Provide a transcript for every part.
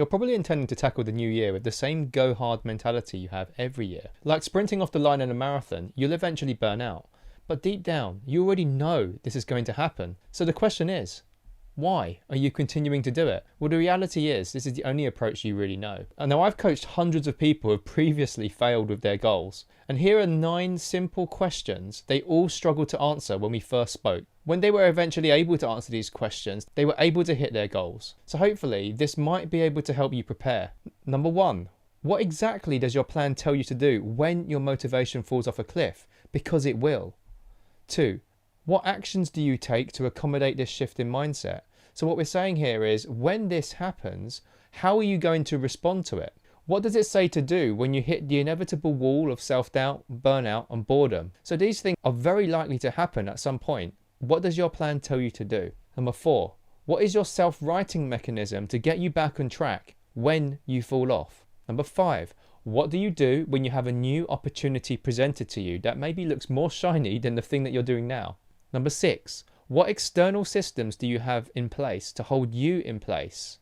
You're probably intending to tackle the new year with the same go-hard mentality you have every year. Like sprinting off the line in a marathon, you'll eventually burn out. But deep down, you already know this is going to happen. So the question is, why are you continuing to do it? Well, the reality is this is the only approach you really know. And now I've coached hundreds of people who have previously failed with their goals. And here are 9 simple questions they all struggled to answer when we first spoke. When they were eventually able to answer these questions, they were able to hit their goals. So hopefully this might be able to help you prepare. Number 1, what exactly does your plan tell you to do when your motivation falls off a cliff? Because it will. 2, what actions do you take to accommodate this shift in mindset? So what we're saying here is, when this happens, how are you going to respond to it? What does it say to do when you hit the inevitable wall of self-doubt, burnout, and boredom? So these things are very likely to happen at some point. What does your plan tell you to do? Number 4, what is your self-righting mechanism to get you back on track when you fall off? Number 5, what do you do when you have a new opportunity presented to you that maybe looks more shiny than the thing that you're doing now? Number 6, what external systems do you have in place to hold you in place?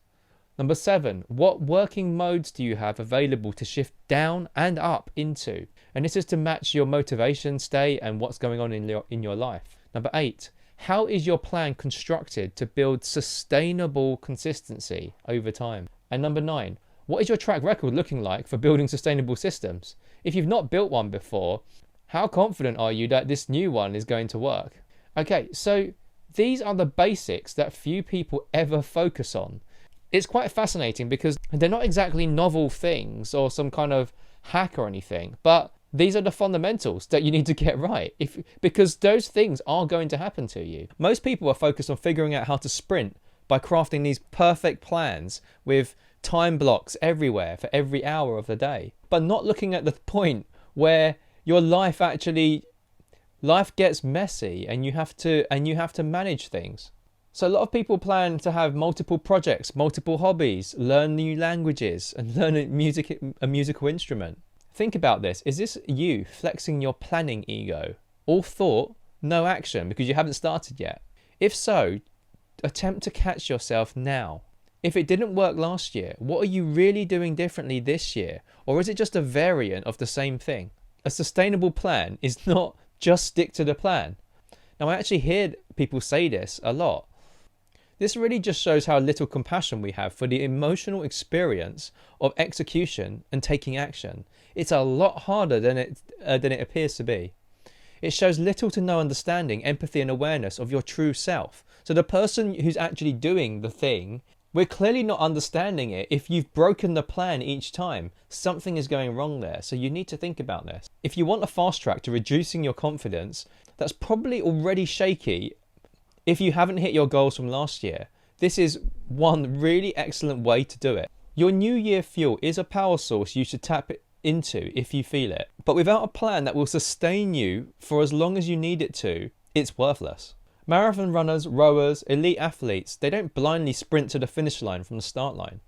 Number 7, what working modes do you have available to shift down and up into? And this is to match your motivation state and what's going on in your life. Number 8, how is your plan constructed to build sustainable consistency over time? And number 9, what is your track record looking like for building sustainable systems? If you've not built one before, how confident are you that this new one is going to work? Okay, so these are the basics that few people ever focus on. It's quite fascinating because they're not exactly novel things or some kind of hack or anything, but these are the fundamentals that you need to get right, because those things are going to happen to you. Most people are focused on figuring out how to sprint by crafting these perfect plans with time blocks everywhere for every hour of the day, but not looking at the point where your life gets messy and you have to manage things. So a lot of people plan to have multiple projects, multiple hobbies, learn new languages, and learn a musical instrument. Think about this. Is this you flexing your planning ego? All thought, no action, because you haven't started yet. If so, attempt to catch yourself now. If it didn't work last year, what are you really doing differently this year? Or is it just a variant of the same thing? A sustainable plan is not just stick to the plan. Now, I actually hear people say this a lot. This really just shows how little compassion we have for the emotional experience of execution and taking action. It's a lot harder than it appears to be. It shows little to no understanding, empathy, and awareness of your true self. So the person who's actually doing the thing, we're clearly not understanding it. If you've broken the plan each time, something is going wrong there. So you need to think about this. If you want a fast track to reducing your confidence, that's probably already shaky. If you haven't hit your goals from last year, this is one really excellent way to do it. Your New Year fuel is a power source you should tap into if you feel it. But without a plan that will sustain you for as long as you need it to, it's worthless. Marathon runners, rowers, elite athletes, they don't blindly sprint to the finish line from the start line.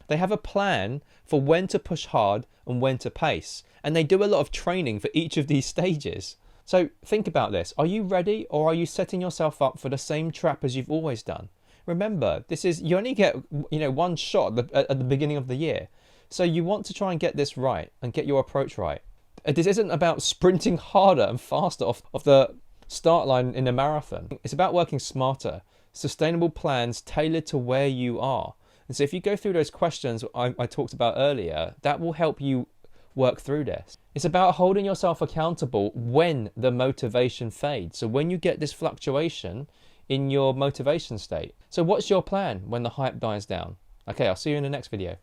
They have a plan for when to push hard and when to pace. And they do a lot of training for each of these stages. So think about this. Are you ready, or are you setting yourself up for the same trap as you've always done? Remember, you only get one shot at the beginning of the year. So you want to try and get this right and get your approach right. This isn't about sprinting harder and faster off the start line in a marathon. It's about working smarter, sustainable plans tailored to where you are. And so if you go through those questions I talked about earlier, that will help you work through this. It's about holding yourself accountable when the motivation fades. So when you get this fluctuation in your motivation state. So what's your plan when the hype dies down? Okay, I'll see you in the next video.